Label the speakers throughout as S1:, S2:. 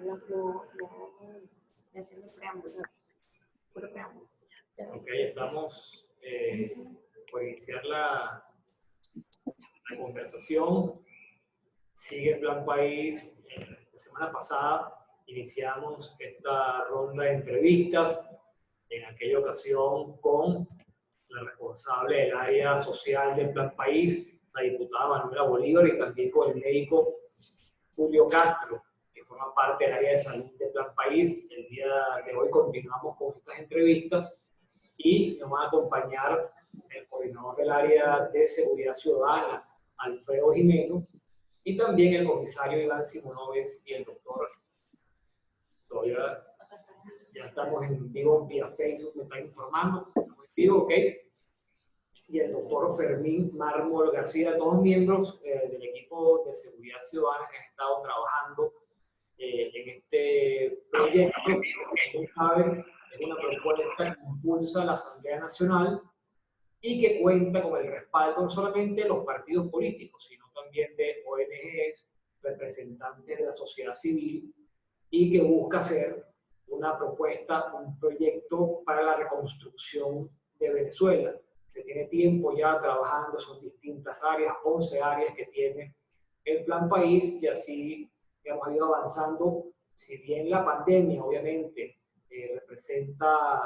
S1: haciendo preámbulo. Puro preámbulo.
S2: Ok, estamos por iniciar la conversación. Sigue el Plan País. La semana pasada iniciamos esta ronda de entrevistas, en aquella ocasión con la responsable del área social del Plan País, la diputada Manuela Bolívar, y también con el médico Julio Castro, que forma parte del área de salud del Plan País. El día de hoy continuamos con estas entrevistas y nos va a acompañar el coordinador del área de seguridad ciudadana, Alfredo Jimeno, y también el comisario Iván Simonoves y el doctor. Todavía ya estamos en vivo vía Facebook, me está informando, estamos en vivo, ok. Y el doctor Fermín Mármol García, todos miembros del equipo de seguridad ciudadana que han estado trabajando en este proyecto. Como saben, es una propuesta que impulsa la Asamblea Nacional y que cuenta con el respaldo no solamente de los partidos políticos, sino también de ONGs, representantes de la sociedad civil, y que busca ser una propuesta, un proyecto para la reconstrucción de Venezuela. Se tiene tiempo ya trabajando, son distintas áreas, 11 áreas que tiene el Plan País, y así hemos ido avanzando. Si bien la pandemia obviamente representa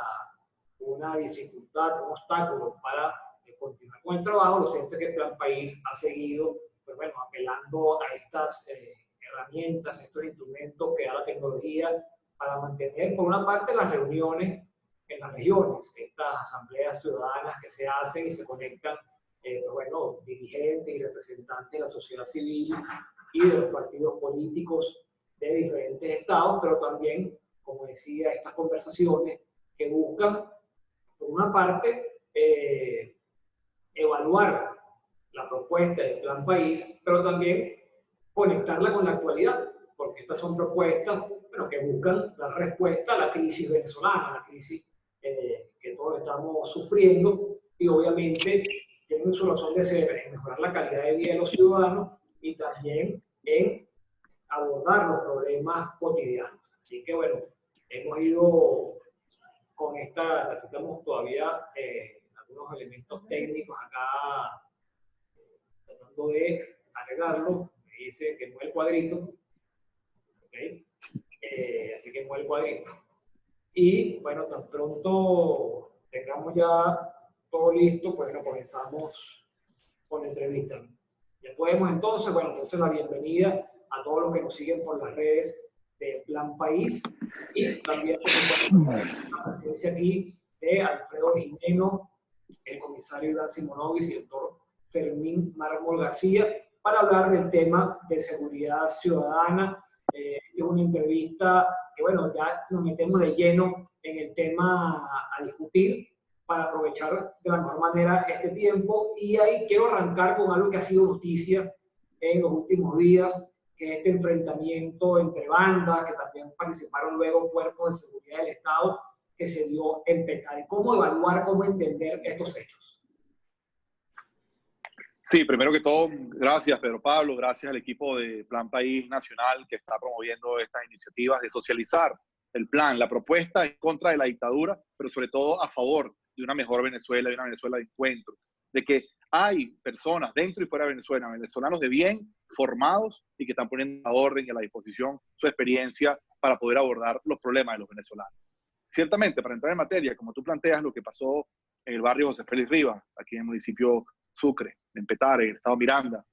S2: una dificultad, un obstáculo para continuar con el trabajo, lo cierto es que el Plan País ha seguido, pues bueno, apelando a estas herramientas, estos instrumentos que da la tecnología para mantener, por una parte, las reuniones en las regiones, estas asambleas ciudadanas que se hacen y se conectan, pues bueno, dirigentes y representantes de la sociedad civil y de los partidos políticos de diferentes estados, pero también, como decía, estas conversaciones que buscan, por una parte, evaluar la propuesta del Plan País, pero también conectarla con la actualidad, porque estas son propuestas, bueno, que buscan dar respuesta a la crisis venezolana, a la crisis que todos estamos sufriendo, y obviamente tienen su razón de ser en mejorar la calidad de vida de los ciudadanos y también en abordar los problemas cotidianos. Así que bueno, hemos ido con esta, estamos todavía algunos elementos técnicos acá tratando de arreglarlo. Me dice que mueve el cuadrito, ¿okay? Así que mueve el cuadrito. Y bueno, tan pronto tengamos ya todo listo, pues bueno, comenzamos con la entrevista. Ya podemos entonces, bueno, entonces la bienvenida a todos los que nos siguen por las redes de Plan País, y también la presencia aquí de Alfredo Jimeno, el comisario Iván Simonovis y el doctor Fermín Mármol García, para hablar del tema de seguridad ciudadana. Es una entrevista que, bueno, ya nos metemos de lleno en el tema a discutir para aprovechar de la mejor manera este tiempo. Y ahí quiero arrancar con algo que ha sido noticia en los últimos días, que es este enfrentamiento entre bandas, que también participaron luego cuerpos de seguridad del Estado, que se dio en Petare. ¿Cómo evaluar, cómo entender estos hechos?
S3: Sí, primero que todo, gracias Pedro Pablo, gracias al equipo de Plan País Nacional que está promoviendo estas iniciativas de socializar el plan, la propuesta en contra de la dictadura, pero sobre todo a favor de una mejor Venezuela y una Venezuela de encuentro, de que hay personas dentro y fuera de Venezuela, venezolanos de bien, formados y que están poniendo a orden y a la disposición su experiencia para poder abordar los problemas de los venezolanos. Ciertamente, para entrar en materia, como tú planteas lo que pasó en el barrio José Félix Rivas, aquí en el municipio Sucre, en Petare, en el estado Miranda,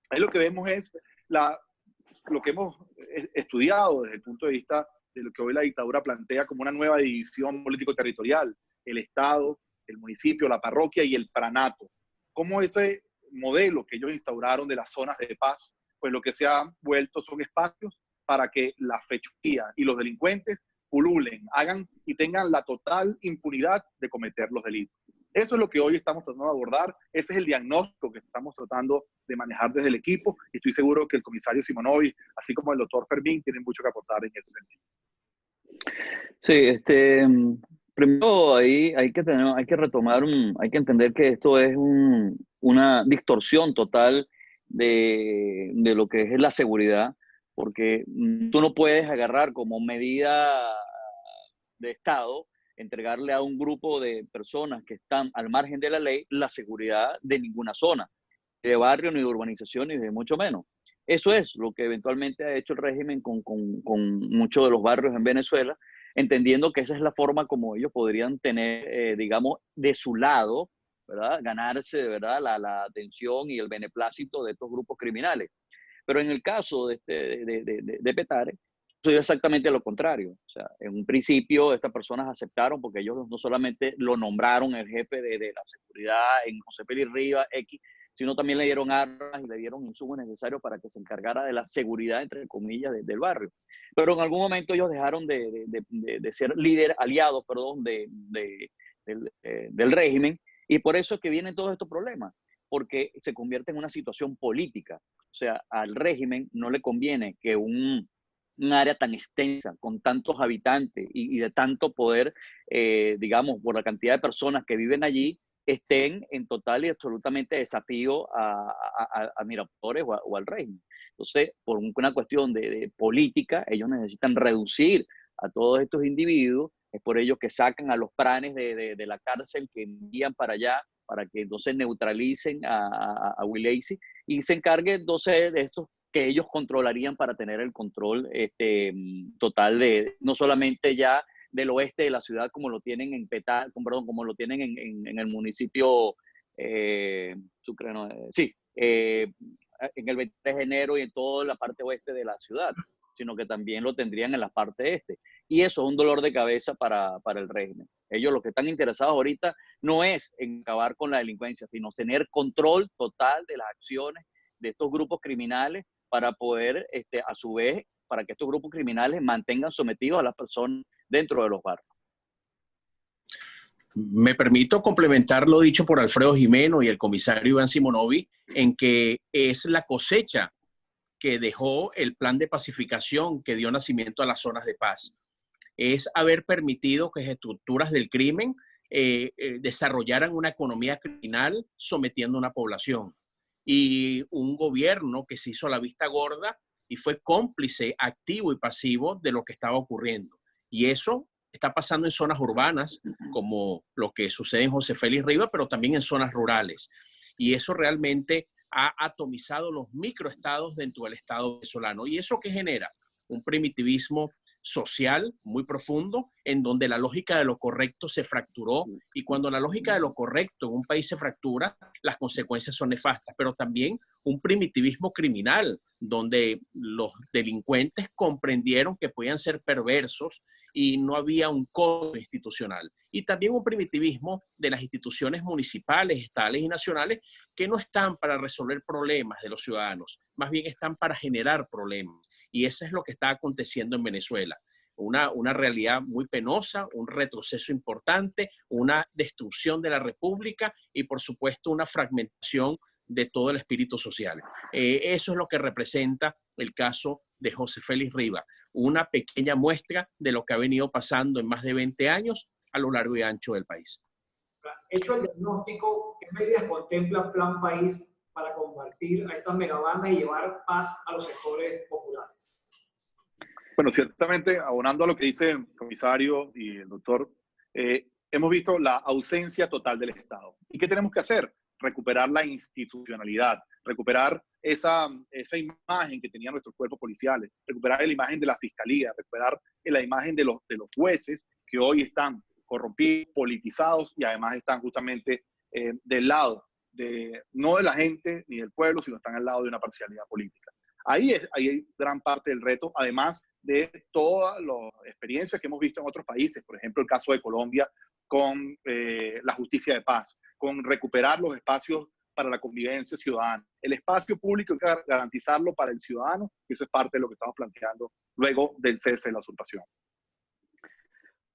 S3: ahí lo que vemos es lo que hemos estudiado desde el punto de vista de lo que hoy la dictadura plantea como una nueva división político-territorial, el Estado, el municipio, la parroquia y el pranato. Como ese modelo que ellos instauraron de las zonas de paz, pues lo que se ha vuelto son espacios para que la fechoría y los delincuentes pululen, hagan y tengan la total impunidad de cometer los delitos. Eso es lo que hoy estamos tratando de abordar, ese es el diagnóstico que estamos tratando de manejar desde el equipo, y estoy seguro que el comisario Simonovis, así como el doctor Fermín, tienen mucho que aportar en ese sentido.
S4: Sí, primero ahí hay que retomar, hay que entender que esto es una distorsión total de lo que es la seguridad, porque tú no puedes agarrar como medida de Estado, entregarle a un grupo de personas que están al margen de la ley la seguridad de ninguna zona, de barrio, ni de urbanización, ni de mucho menos. Eso es lo que eventualmente ha hecho el régimen con muchos de los barrios en Venezuela, entendiendo que esa es la forma como ellos podrían tener, digamos, de su lado, ¿verdad? Ganarse, de verdad, la atención y el beneplácito de estos grupos criminales. Pero en el caso de Petare, sucedió exactamente lo contrario. O sea, en un principio estas personas aceptaron porque ellos no solamente lo nombraron el jefe de la seguridad en José Félix Rivas X, sino también le dieron armas y le dieron insumos necesarios para que se encargara de la seguridad, entre comillas, del barrio. Pero en algún momento ellos dejaron de ser líder, aliados, perdón, del régimen, y por eso es que vienen todos estos problemas, porque se convierte en una situación política. O sea, al régimen no le conviene que un área tan extensa, con tantos habitantes y de tanto poder, digamos, por la cantidad de personas que viven allí, estén en total y absolutamente desafío a Miraflores o al régimen. Entonces, por una cuestión de política, ellos necesitan reducir a todos estos individuos. Es por ello que sacan a los pranes de la cárcel, que envían para allá, para que entonces neutralicen a Willacy y se encargue entonces de estos que ellos controlarían para tener el control total de, no solamente ya del oeste de la ciudad como lo tienen en Petare, perdón, como lo tienen en el municipio Sucre, no, en el 23 de enero y en toda la parte oeste de la ciudad, sino que también lo tendrían en la parte este. Y eso es un dolor de cabeza para el régimen. Ellos lo que están interesados ahorita no es en acabar con la delincuencia, sino tener control total de las acciones de estos grupos criminales para poder, a su vez, para que estos grupos criminales mantengan sometidos a las personas dentro de los barrios.
S5: Me permito complementar lo dicho por Alfredo Jimeno y el comisario Iván Simonovi en que es la cosecha que dejó el plan de pacificación que dio nacimiento a las zonas de paz. Es haber permitido que estructuras del crimen desarrollaran una economía criminal sometiendo a una población. Y un gobierno que se hizo la vista gorda y fue cómplice activo y pasivo de lo que estaba ocurriendo. Y eso está pasando en zonas urbanas, como lo que sucede en José Félix Rivas, pero también en zonas rurales. Y eso realmente ha atomizado los microestados dentro del Estado venezolano. ¿Y eso qué genera? Un primitivismo social muy profundo, en donde la lógica de lo correcto se fracturó, y cuando la lógica de lo correcto en un país se fractura, las consecuencias son nefastas, pero también un primitivismo criminal, donde los delincuentes comprendieron que podían ser perversos y no había un código institucional. Y también un primitivismo de las instituciones municipales, estatales y nacionales, que no están para resolver problemas de los ciudadanos, más bien están para generar problemas. Y eso es lo que está aconteciendo en Venezuela. Una realidad muy penosa, un retroceso importante, una destrucción de la república y, por supuesto, una fragmentación de todo el espíritu social. Eso es lo que representa el caso de José Félix Rivas, una pequeña muestra de lo que ha venido pasando en más de 20 años a lo largo y ancho del país.
S2: Hecho el diagnóstico, ¿qué medidas contempla Plan País para combatir a estas megabandas y llevar paz a los sectores populares?
S3: Bueno, ciertamente, abonando a lo que dice el comisario y el doctor, hemos visto la ausencia total del Estado. ¿Y qué tenemos que hacer? Recuperar la institucionalidad, recuperar esa imagen que tenían nuestros cuerpos policiales, recuperar la imagen de la fiscalía, recuperar la imagen de los jueces que hoy están corrompidos, politizados y además están justamente del lado, no de la gente ni del pueblo, sino están al lado de una parcialidad política. Ahí hay gran parte del reto, además de todas las experiencias que hemos visto en otros países, por ejemplo, el caso de Colombia con la justicia de paz, con recuperar los espacios para la convivencia ciudadana. El espacio público hay que garantizarlo para el ciudadano, y eso es parte de lo que estamos planteando luego del cese de la usurpación.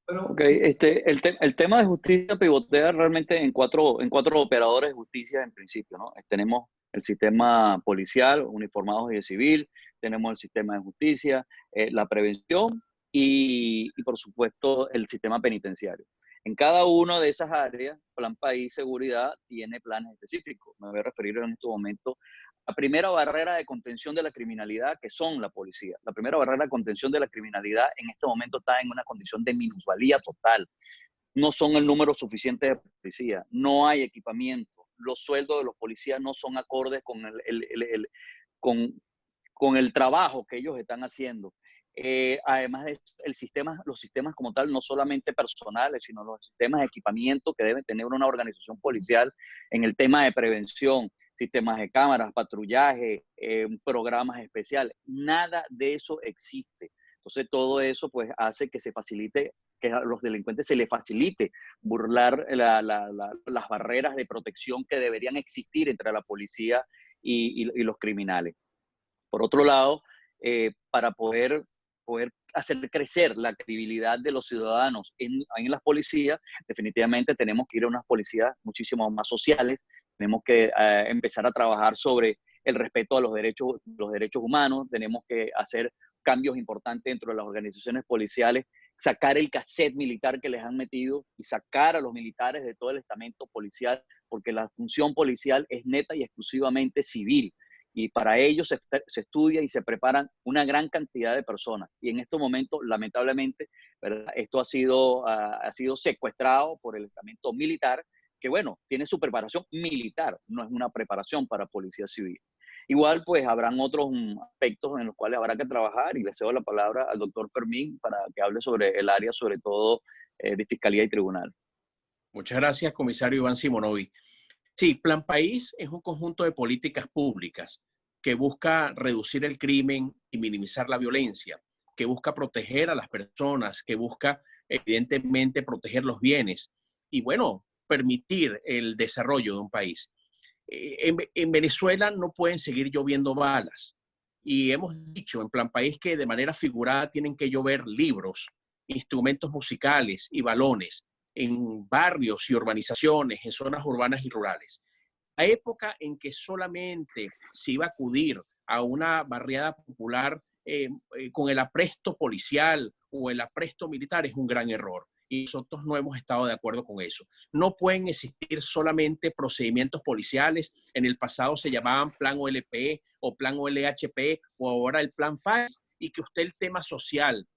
S4: Ok, el tema de justicia pivotea realmente en cuatro operadores de justicia en principio, ¿no? Tenemos el sistema policial, uniformados y de civil, tenemos el sistema de justicia, la prevención y por supuesto el sistema penitenciario. En cada una de esas áreas, Plan País Seguridad tiene planes específicos. Me voy a referir en este momento La primera barrera de contención de la criminalidad, que son la policía. La primera barrera de contención de la criminalidad en este momento está en una condición de minusvalía total. No son el número suficiente de policías, no hay equipamiento, los sueldos de los policías no son acordes con el trabajo que ellos están haciendo. Además, los sistemas como tal, no solamente personales, sino los sistemas de equipamiento que debe tener una organización policial en el tema de prevención, sistemas de cámaras, patrullaje, programas especiales, nada de eso existe. Entonces, todo eso pues hace que se facilite, que a los delincuentes se les facilite burlar las barreras de protección que deberían existir entre la policía y los criminales. Por otro lado, para poder hacer crecer la credibilidad de los ciudadanos en las policías, definitivamente tenemos que ir a unas policías muchísimo más sociales, tenemos que empezar a trabajar sobre el respeto a los derechos humanos, tenemos que hacer cambios importantes dentro de las organizaciones policiales, sacar el cassette militar que les han metido y sacar a los militares de todo el estamento policial, porque la función policial es neta y exclusivamente civil. Y para ello se estudia y se preparan una gran cantidad de personas. Y en estos momentos, lamentablemente, ¿verdad?, esto ha sido secuestrado por el estamento militar, que bueno, tiene su preparación militar, no es una preparación para policía civil. Igual, pues, habrán otros aspectos en los cuales habrá que trabajar, y le cedo la palabra al doctor Fermín para que hable sobre el área, sobre todo, de Fiscalía y Tribunal.
S5: Muchas gracias, comisario Iván Simonovi. Sí, Plan País es un conjunto de políticas públicas que busca reducir el crimen y minimizar la violencia, que busca proteger a las personas, que busca evidentemente proteger los bienes y, bueno, permitir el desarrollo de un país. En Venezuela no pueden seguir lloviendo balas y hemos dicho en Plan País que de manera figurada tienen que llover libros, instrumentos musicales y balones en barrios y urbanizaciones, en zonas urbanas y rurales. La época en que solamente se iba a acudir a una barriada popular con el apresto policial o el apresto militar es un gran error. Y nosotros no hemos estado de acuerdo con eso. No pueden existir solamente procedimientos policiales. En el pasado se llamaban Plan OLP o Plan OLHP o ahora el Plan FAS, y que usted el tema social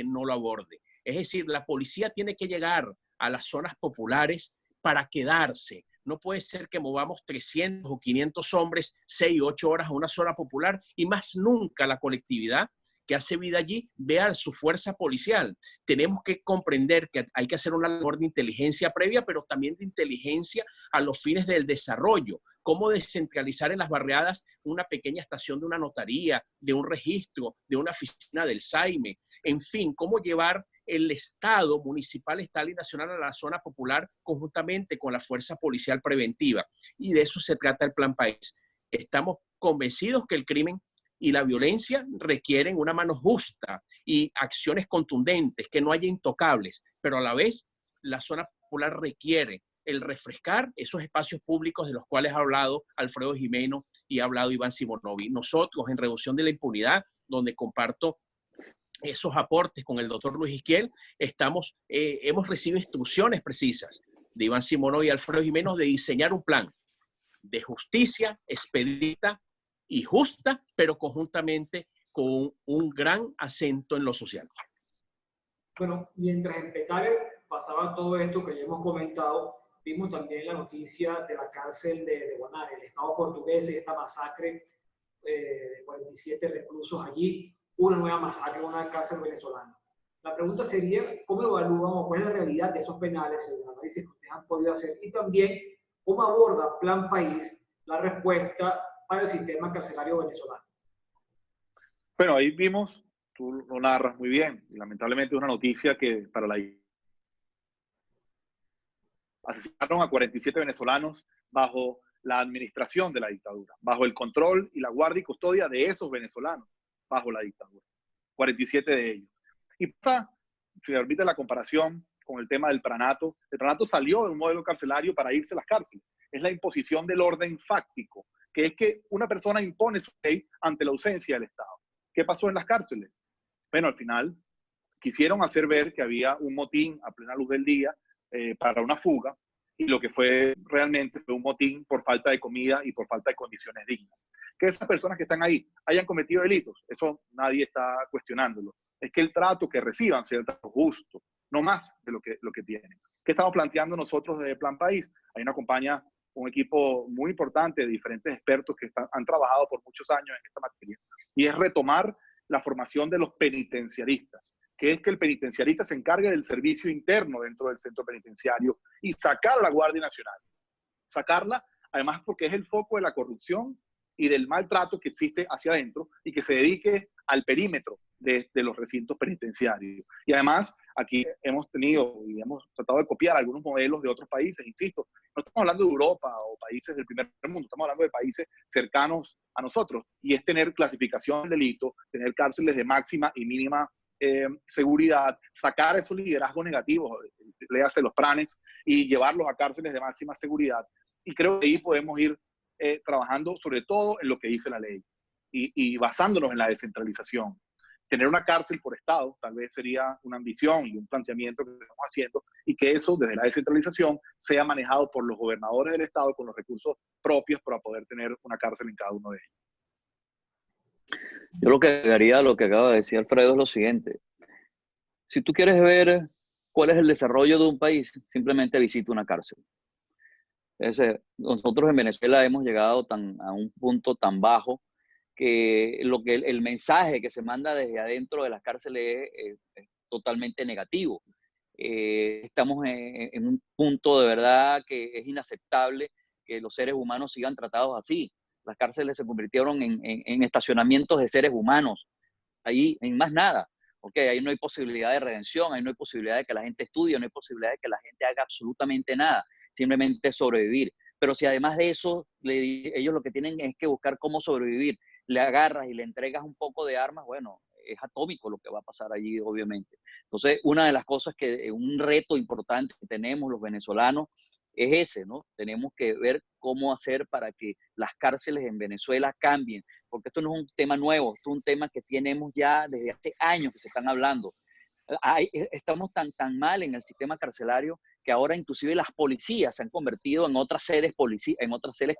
S5: no lo aborde. Es decir, la policía tiene que llegar a las zonas populares para quedarse. No puede ser que movamos 300 o 500 hombres 6 o 8 horas a una zona popular y más nunca la colectividad que hace vida allí vea su fuerza policial. Tenemos que comprender que hay que hacer una labor de inteligencia previa, pero también de inteligencia a los fines del desarrollo. Cómo descentralizar en las barriadas una pequeña estación de una notaría, de un registro, de una oficina del SAIME. En fin, cómo llevar el Estado municipal, estatal y nacional a la zona popular conjuntamente con la fuerza policial preventiva. Y de eso se trata el Plan País. Estamos convencidos que el crimen y la violencia requieren una mano justa y acciones contundentes, que no haya intocables, pero a la vez la zona popular requiere el refrescar esos espacios públicos de los cuales ha hablado Alfredo Jimeno y ha hablado Iván Simonovi. Nosotros en Reducción de la Impunidad, donde comparto esos aportes con el doctor Luis Isquiel, hemos recibido instrucciones precisas de Iván Simonovi y Alfredo Jimeno de diseñar un plan de justicia expedita y justa, pero conjuntamente con un gran acento en lo social.
S2: Bueno, mientras en Petare pasaba todo esto que ya hemos comentado, vimos también la noticia de la cárcel de Guanare, el Estado portugués, y esta masacre de 47 reclusos allí, una nueva masacre en una cárcel venezolana. La pregunta sería, ¿cómo evalúan o cuál es la realidad de esos penales, según el análisis que ustedes han podido hacer? Y también, ¿cómo aborda Plan País la respuesta para el sistema carcelario venezolano?
S3: Bueno, ahí vimos, tú lo narras muy bien, y lamentablemente es una noticia que para la... Asesinaron a 47 venezolanos bajo la administración de la dictadura, bajo el control y la guardia y custodia de esos venezolanos, bajo la dictadura. 47 de ellos. Y pasa, si me permite la comparación con el tema del pranato, el pranato salió de un modelo carcelario para irse a las cárceles. Es la imposición del orden fáctico, que es que una persona impone su ley ante la ausencia del Estado. ¿Qué pasó en las cárceles? Bueno, al final quisieron hacer ver que había un motín a plena luz del día para una fuga, y lo que fue realmente fue un motín por falta de comida y por falta de condiciones dignas. Que esas personas que están ahí hayan cometido delitos, eso nadie está cuestionándolo. Es que el trato que reciban sea el trato justo, no más de lo que tienen. ¿Qué estamos planteando nosotros desde Plan País? Ahí nos acompaña un equipo muy importante de diferentes expertos que han trabajado por muchos años en esta materia, y es retomar la formación de los penitenciaristas, que es que el penitenciarista se encargue del servicio interno dentro del centro penitenciario y sacar a la Guardia Nacional. Sacarla, además, porque es el foco de la corrupción y del maltrato que existe hacia adentro, y que se dedique al perímetro de los recintos penitenciarios. Y además, aquí hemos tenido y hemos tratado de copiar algunos modelos de otros países, insisto, no estamos hablando de Europa o países del primer mundo, estamos hablando de países cercanos a nosotros, y es tener clasificación del delito, tener cárceles de máxima y mínima seguridad, sacar esos liderazgos negativos, léase los planes, y llevarlos a cárceles de máxima seguridad. Y creo que ahí podemos ir trabajando sobre todo en lo que dice la ley y basándonos en la descentralización. Tener una cárcel por estado tal vez sería una ambición y un planteamiento que estamos haciendo, y que eso desde la descentralización sea manejado por los gobernadores del estado con los recursos propios para poder tener una cárcel en cada uno de ellos.
S4: Yo lo que agregaría a lo que acaba de decir Alfredo es lo siguiente. Si tú quieres ver cuál es el desarrollo de un país, simplemente visita una cárcel. Nosotros en Venezuela hemos llegado a un punto tan bajo que el mensaje que se manda desde adentro de las cárceles es totalmente negativo. Estamos en un punto de verdad que es inaceptable que los seres humanos sigan tratados así. Las cárceles se convirtieron en estacionamientos de seres humanos. Ahí, en más nada. Okay, ahí no hay posibilidad de redención, ahí no hay posibilidad de que la gente estudie, no hay posibilidad de que la gente haga absolutamente nada, simplemente sobrevivir. Pero si además de eso, ellos lo que tienen es que buscar cómo sobrevivir, le agarras y le entregas un poco de armas, bueno, es atómico lo que va a pasar allí, obviamente. Entonces, una de las cosas un reto importante que tenemos los venezolanos es ese, ¿no? Tenemos que ver cómo hacer para que las cárceles en Venezuela cambien, porque esto no es un tema nuevo, esto es un tema que tenemos ya desde hace años que se están hablando. Estamos tan mal en el sistema carcelario que ahora inclusive las policías se han convertido en otras sedes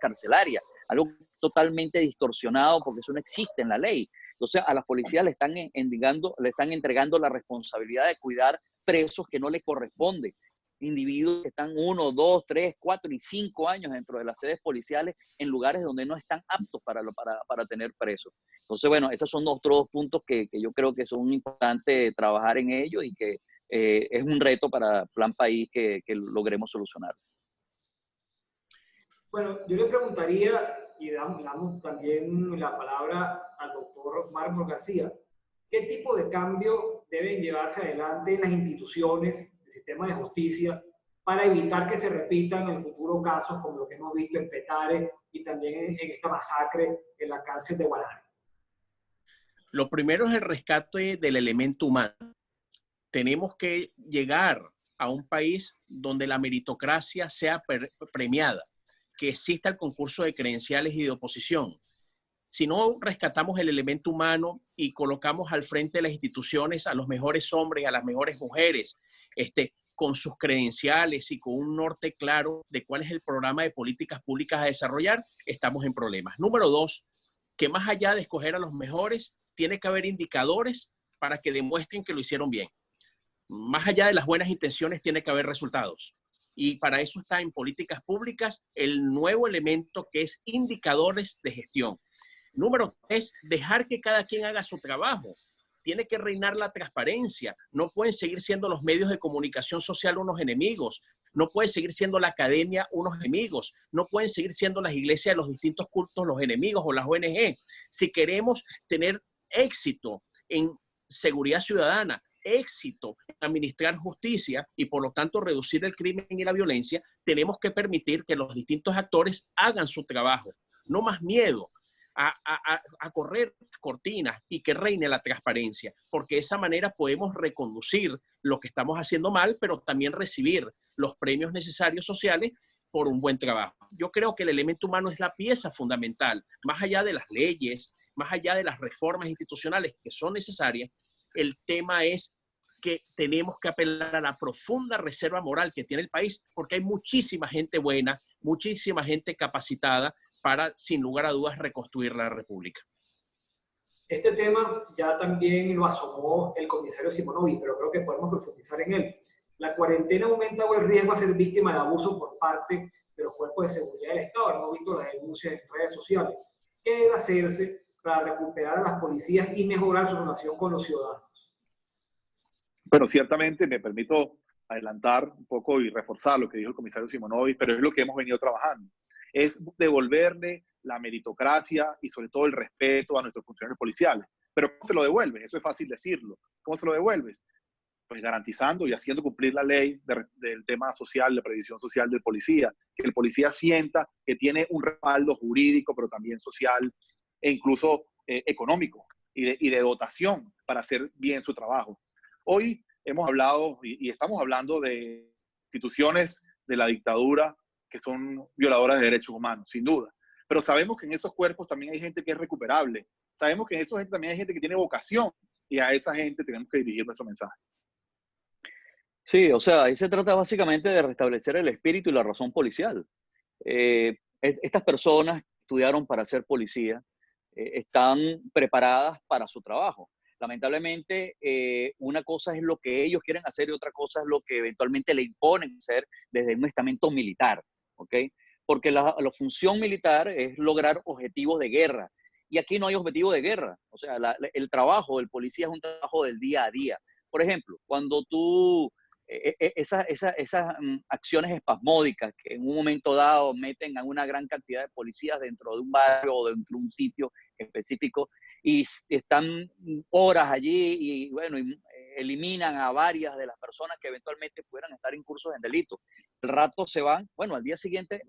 S4: carcelarias, algo totalmente distorsionado porque eso no existe en la ley. Entonces a las policías le están entregando la responsabilidad de cuidar presos que no les corresponde. Individuos que están 1, 2, 3, 4 y 5 años dentro de las sedes policiales en lugares donde no están aptos para tener presos. Entonces, bueno, esos son otros puntos que yo creo que son importantes trabajar en ello, y que es un reto para Plan País que logremos solucionar.
S2: Bueno, yo le preguntaría, y damos también la palabra al doctor Mármol García, ¿qué tipo de cambio deben llevarse adelante en las instituciones del sistema de justicia para evitar que se repitan en el futuro casos como lo que hemos visto en Petare y también en esta masacre en la cárcel de Guanare?
S5: Lo primero es el rescate del elemento humano. Tenemos que llegar a un país donde la meritocracia sea premiada, que exista el concurso de credenciales y de oposición. Si no rescatamos el elemento humano y colocamos al frente de las instituciones a los mejores hombres y a las mejores mujeres, con sus credenciales y con un norte claro de cuál es el programa de políticas públicas a desarrollar, estamos en problemas. Número 2, que más allá de escoger a los mejores, tiene que haber indicadores para que demuestren que lo hicieron bien. Más allá de las buenas intenciones, tiene que haber resultados. Y para eso está en políticas públicas el nuevo elemento que es indicadores de gestión. Número 3, dejar que cada quien haga su trabajo. Tiene que reinar la transparencia. No pueden seguir siendo los medios de comunicación social unos enemigos. No puede seguir siendo la academia unos enemigos. No pueden seguir siendo las iglesias de los distintos cultos los enemigos, o las ONG. Si queremos tener éxito en seguridad ciudadana, éxito en administrar justicia y por lo tanto reducir el crimen y la violencia, tenemos que permitir que los distintos actores hagan su trabajo. No más miedo a correr cortinas, y que reine la transparencia, porque de esa manera podemos reconducir lo que estamos haciendo mal, pero también recibir los premios necesarios sociales por un buen trabajo. Yo creo que el elemento humano es la pieza fundamental, más allá de las leyes, más allá de las reformas institucionales que son necesarias. El tema es que tenemos que apelar a la profunda reserva moral que tiene el país, porque hay muchísima gente buena, muchísima gente capacitada, para, sin lugar a dudas, reconstruir la República.
S2: Este tema ya también lo asomó el comisario Simonovi, pero creo que podemos profundizar en él. La cuarentena aumenta el riesgo a ser víctima de abuso por parte de los cuerpos de seguridad del Estado. Hemos visto las denuncias en redes sociales. ¿Qué debe hacerse para recuperar a las policías y mejorar su relación con los ciudadanos?
S3: Pero ciertamente me permito adelantar un poco y reforzar lo que dijo el comisario Simonovi, pero es lo que hemos venido trabajando. Es devolverle la meritocracia y sobre todo el respeto a nuestros funcionarios policiales. Pero ¿cómo se lo devuelves? Eso es fácil decirlo. ¿Cómo se lo devuelves? Pues garantizando y haciendo cumplir la ley del tema social, de previsión social del policía, que el policía sienta que tiene un respaldo jurídico, pero también social e incluso económico y de dotación para hacer bien su trabajo. Hoy hemos hablado y estamos hablando de instituciones de la dictadura que son violadoras de derechos humanos, sin duda. Pero sabemos que en esos cuerpos también hay gente que es recuperable. Sabemos que en esos gente también hay gente que tiene vocación y a esa gente tenemos que dirigir nuestro mensaje.
S4: Sí, o sea, ahí se trata básicamente de restablecer el espíritu y la razón policial. Estas personas que estudiaron para ser policía, están preparadas para su trabajo. Lamentablemente, una cosa es lo que ellos quieren hacer y otra cosa es lo que eventualmente le imponen hacer desde un estamento militar, ¿ok? Porque la función militar es lograr objetivos de guerra. Y aquí no hay objetivo de guerra. O sea, el trabajo del policía es un trabajo del día a día. Por ejemplo, cuando tú esas acciones espasmódicas que en un momento dado meten a una gran cantidad de policías dentro de un barrio o dentro de un sitio específico y están horas allí y bueno, eliminan a varias de las personas que eventualmente pudieran estar incursos en delitos. El rato se van, bueno, al día siguiente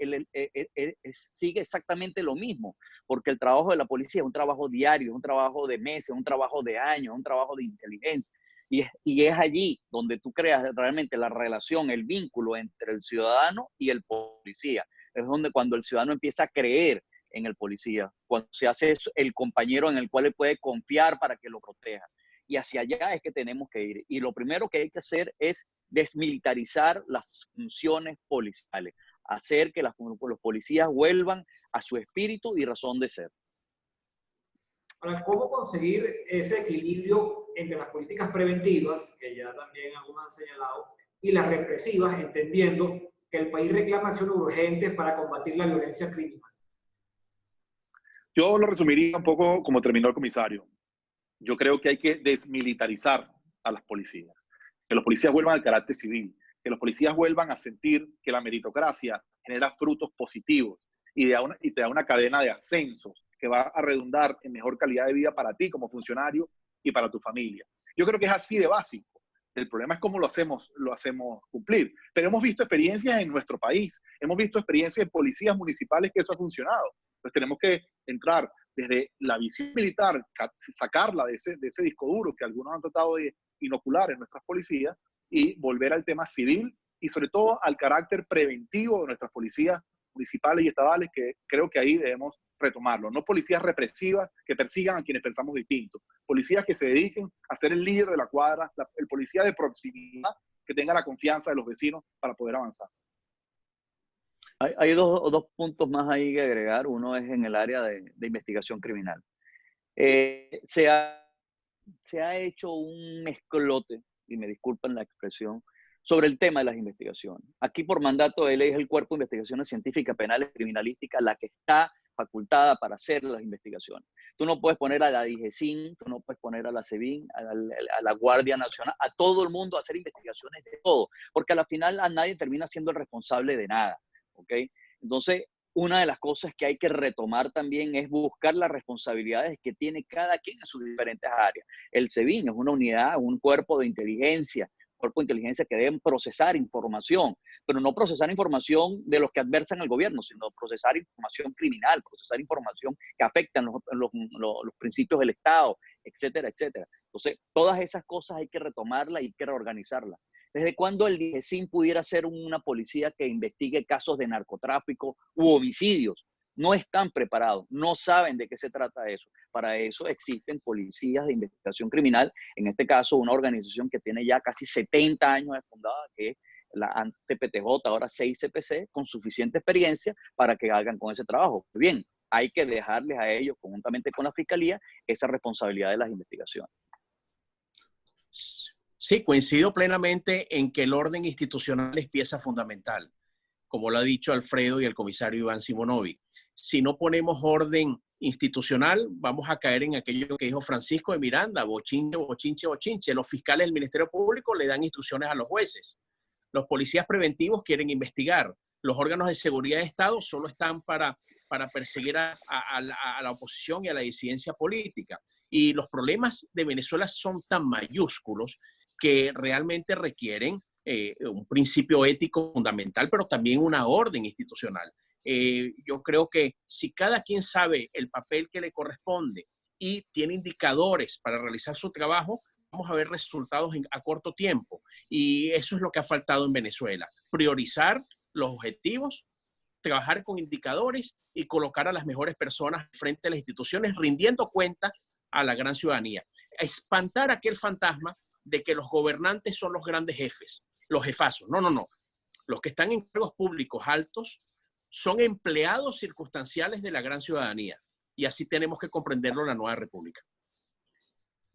S4: sigue exactamente lo mismo, porque el trabajo de la policía es un trabajo diario, es un trabajo de meses, un trabajo de años, un trabajo de inteligencia. Y es allí donde tú creas realmente la relación, el vínculo entre el ciudadano y el policía. Es donde cuando el ciudadano empieza a creer en el policía, cuando se hace el compañero en el cual él puede confiar para que lo proteja. Y hacia allá es que tenemos que ir. Y lo primero que hay que hacer es desmilitarizar las funciones policiales, hacer que los policías vuelvan a su espíritu y razón de ser.
S2: Ahora, ¿cómo conseguir ese equilibrio entre las políticas preventivas, que ya también algunos han señalado, y las represivas, entendiendo que el país reclama acciones urgentes para combatir la violencia criminal?
S3: Yo lo resumiría un poco como terminó el comisario. Yo creo que hay que desmilitarizar a las policías, que los policías vuelvan al carácter civil, que los policías vuelvan a sentir que la meritocracia genera frutos positivos y te da una cadena de ascensos que va a redundar en mejor calidad de vida para ti como funcionario y para tu familia. Yo creo que es así de básico. El problema es cómo lo hacemos cumplir. Pero hemos visto experiencias en nuestro país, hemos visto experiencias en policías municipales que eso ha funcionado. Entonces tenemos que entrar desde la visión militar, sacarla de ese disco duro que algunos han tratado de inocular en nuestras policías y volver al tema civil y sobre todo al carácter preventivo de nuestras policías municipales y estatales, que creo que ahí debemos retomarlo. No policías represivas que persigan a quienes pensamos distintos. Policías que se dediquen a ser el líder de la cuadra, el policía de proximidad que tenga la confianza de los vecinos para poder avanzar.
S4: Hay dos puntos más ahí que agregar. Uno es en el área de investigación criminal. Se ha hecho un mezclote, y me disculpan la expresión, sobre el tema de las investigaciones. Aquí por mandato de ley es el Cuerpo de Investigaciones Científicas, Penales y Criminalísticas la que está facultada para hacer las investigaciones. Tú no puedes poner a la DIGECIN, tú no puedes poner a la SEBIN, a la Guardia Nacional, a todo el mundo a hacer investigaciones de todo, porque a la final a nadie termina siendo el responsable de nada, ¿ok? Entonces, una de las cosas que hay que retomar también es buscar las responsabilidades que tiene cada quien en sus diferentes áreas. El SEBIN es una unidad, un cuerpo de inteligencia que deben procesar información, pero no procesar información de los que adversan al gobierno, sino procesar información criminal, procesar información que afecta los principios del Estado, etcétera, etcétera. Entonces, todas esas cosas hay que retomarlas y hay que reorganizarlas. ¿Desde cuándo el DIGECIN pudiera ser una policía que investigue casos de narcotráfico u homicidios? No están preparados, no saben de qué se trata eso. Para eso existen policías de investigación criminal, en este caso una organización que tiene ya casi 70 años de fundada, que es la ante PTJ, ahora 6 CPC, con suficiente experiencia para que hagan con ese trabajo. Bien, hay que dejarles a ellos, conjuntamente con la Fiscalía, esa responsabilidad de las investigaciones.
S5: Sí, coincido plenamente en que el orden institucional es pieza fundamental, como lo ha dicho Alfredo y el comisario Iván Simonovi. Si no ponemos orden institucional, vamos a caer en aquello que dijo Francisco de Miranda, bochinche, bochinche, bochinche. Los fiscales del Ministerio Público le dan instrucciones a los jueces. Los policías preventivos quieren investigar. Los órganos de seguridad de Estado solo están para perseguir a la oposición y a la disidencia política. Y los problemas de Venezuela son tan mayúsculos que realmente requieren un principio ético fundamental, pero también una orden institucional. Yo creo que si cada quien sabe el papel que le corresponde y tiene indicadores para realizar su trabajo, vamos a ver resultados a corto tiempo. Y eso es lo que ha faltado en Venezuela. Priorizar los objetivos, trabajar con indicadores y colocar a las mejores personas frente a las instituciones, rindiendo cuenta a la gran ciudadanía. Espantar aquel fantasma de que los gobernantes son los grandes jefes, los jefazos. No, no, no. Los que están en cargos públicos altos son empleados circunstanciales de la gran ciudadanía. Y así tenemos que comprenderlo en la nueva república.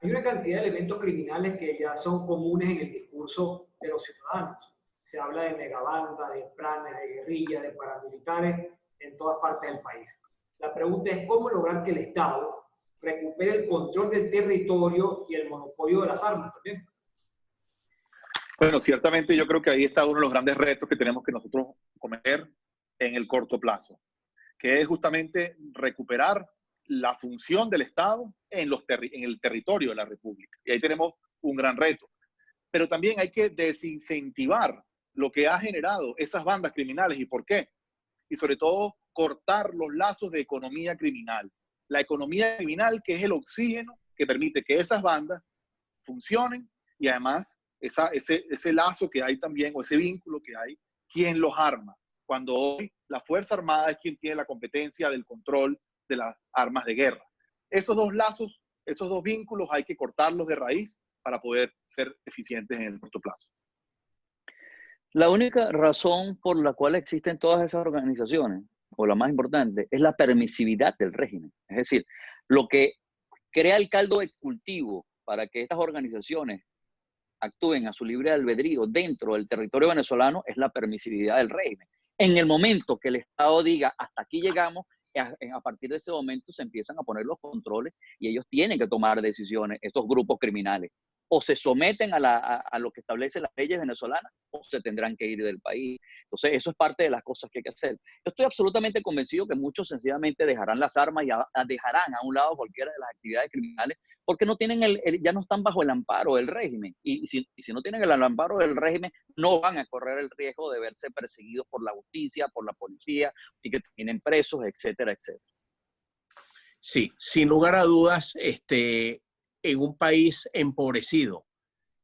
S2: Hay una cantidad de elementos criminales que ya son comunes en el discurso de los ciudadanos. Se habla de megabandas, de planes, de guerrillas, de paramilitares en todas partes del país. La pregunta es cómo lograr que el Estado recupere el control del territorio y el monopolio de las armas también.
S3: Bueno, ciertamente yo creo que ahí está uno de los grandes retos que tenemos que nosotros cometer en el corto plazo, que es justamente recuperar la función del Estado en el territorio de la República. Y ahí tenemos un gran reto. Pero también hay que desincentivar lo que ha generado esas bandas criminales y por qué. Y sobre todo, cortar los lazos de economía criminal. La economía criminal que es el oxígeno que permite que esas bandas funcionen y además ese lazo que hay también, o ese vínculo que hay, ¿quién los arma? Cuando hoy la Fuerza Armada es quien tiene la competencia del control de las armas de guerra. Esos dos lazos, esos dos vínculos hay que cortarlos de raíz para poder ser eficientes en el corto plazo.
S4: La única razón por la cual existen todas esas organizaciones, o la más importante, es la permisividad del régimen. Es decir, lo que crea el caldo de cultivo para que estas organizaciones actúen a su libre albedrío dentro del territorio venezolano es la permisividad del régimen. En el momento que el Estado diga hasta aquí llegamos, a partir de ese momento se empiezan a poner los controles y ellos tienen que tomar decisiones, estos grupos criminales. O se someten a lo que establecen las leyes venezolanas o se tendrán que ir del país. Entonces, eso es parte de las cosas que hay que hacer. Yo estoy absolutamente convencido que muchos sencillamente dejarán las armas y dejarán a un lado cualquiera de las actividades criminales porque no tienen ya no están bajo el amparo del régimen. Y si no tienen el amparo del régimen, no van a correr el riesgo de verse perseguidos por la justicia, por la policía y que tienen presos, etcétera, etcétera.
S5: Sí, sin lugar a dudas, en un país empobrecido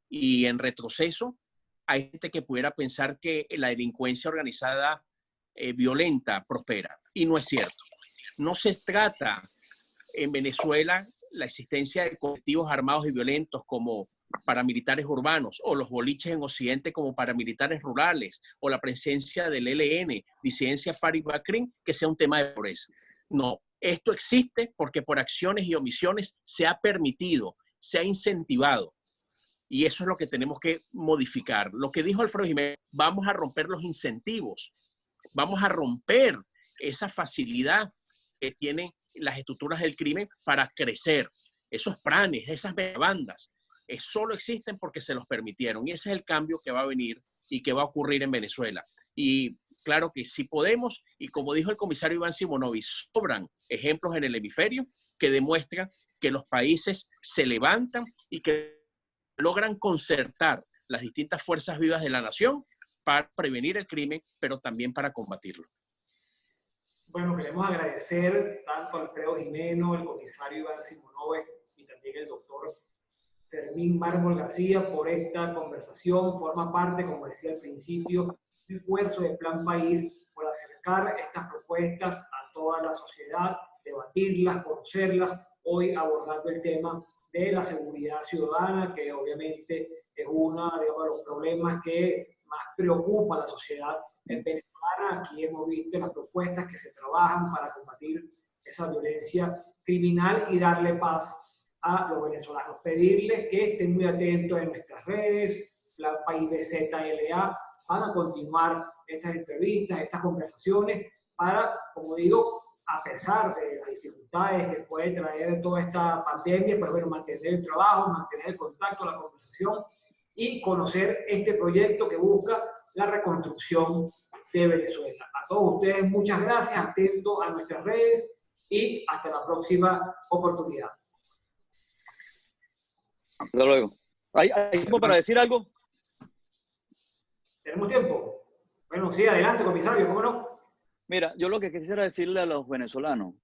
S5: y en retroceso, hay gente que pudiera pensar que la delincuencia organizada violenta prospera. Y no es cierto. No se trata en Venezuela la existencia de colectivos armados y violentos como paramilitares urbanos o los boliches en Occidente como paramilitares rurales o la presencia del ELN, disidencia FARC-BACRIM, que sea un tema de pobreza. No. Esto existe porque por acciones y omisiones se ha permitido, se ha incentivado. Y eso es lo que tenemos que modificar. Lo que dijo Alfredo Jiménez, vamos a romper los incentivos, vamos a romper esa facilidad que tienen las estructuras del crimen para crecer. Esos planes, esas bandas, solo existen porque se los permitieron. Y ese es el cambio que va a venir y que va a ocurrir en Venezuela. Y claro que sí podemos, y como dijo el comisario Iván Simonovi, sobran ejemplos en el hemisferio que demuestran que los países se levantan y que logran concertar las distintas fuerzas vivas de la nación para prevenir el crimen, pero también para combatirlo.
S2: Bueno, queremos agradecer tanto a Alfredo Jimeno, el comisario Iván Simonovi y también el doctor Fermín Mármol García por esta conversación. Forma parte, como decía al principio, del esfuerzo de Plan País por acercar estas propuestas a toda la sociedad, debatirlas, conocerlas, hoy abordando el tema de la seguridad ciudadana, que obviamente es uno de los problemas que más preocupa a la sociedad venezolana. Aquí hemos visto las propuestas que se trabajan para combatir esa violencia criminal y darle paz a los venezolanos. Pedirles que estén muy atentos en nuestras redes, Plan País BZLA, van a continuar estas entrevistas, estas conversaciones, para, como digo, a pesar de las dificultades que puede traer toda esta pandemia, pues bueno, mantener el trabajo, mantener el contacto, la conversación y conocer este proyecto que busca la reconstrucción de Venezuela. A todos ustedes, muchas gracias, atentos a nuestras redes y hasta la próxima oportunidad.
S4: Hasta luego. ¿Hay tiempo para decir algo?
S2: ¿Tenemos tiempo? Bueno, sí, adelante, comisario, ¿cómo no?
S4: Mira, yo lo que quisiera decirle a los venezolanos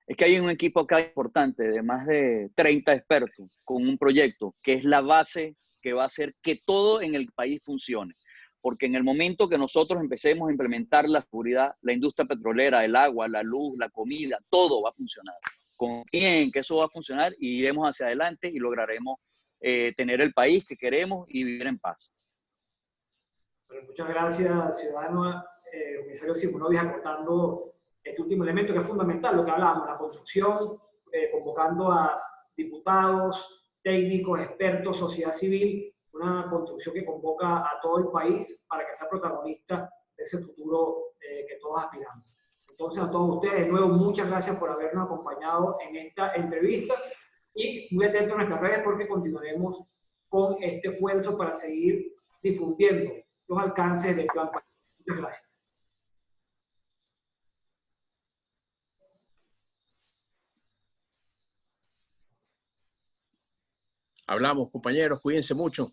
S4: es que hay un equipo acá importante de más de 30 expertos con un proyecto que es la base que va a hacer que todo en el país funcione. Porque en el momento que nosotros empecemos a implementar la seguridad, la industria petrolera, el agua, la luz, la comida, todo va a funcionar. Confíen en que eso va a funcionar y iremos hacia adelante y lograremos tener el país que queremos y vivir en paz.
S2: Bueno, muchas gracias, ciudadano comisario Simonovic, acortando este último elemento que es fundamental, lo que hablábamos, la construcción, convocando a diputados, técnicos, expertos, sociedad civil, una construcción que convoca a todo el país para que sea protagonista de ese futuro que todos aspiramos. Entonces, a todos ustedes, de nuevo, muchas gracias por habernos acompañado en esta entrevista y muy atentos a nuestras redes porque continuaremos con este esfuerzo para seguir difundiendo los alcances del Plan País. Muchas gracias.
S5: Hablamos, compañeros, cuídense mucho.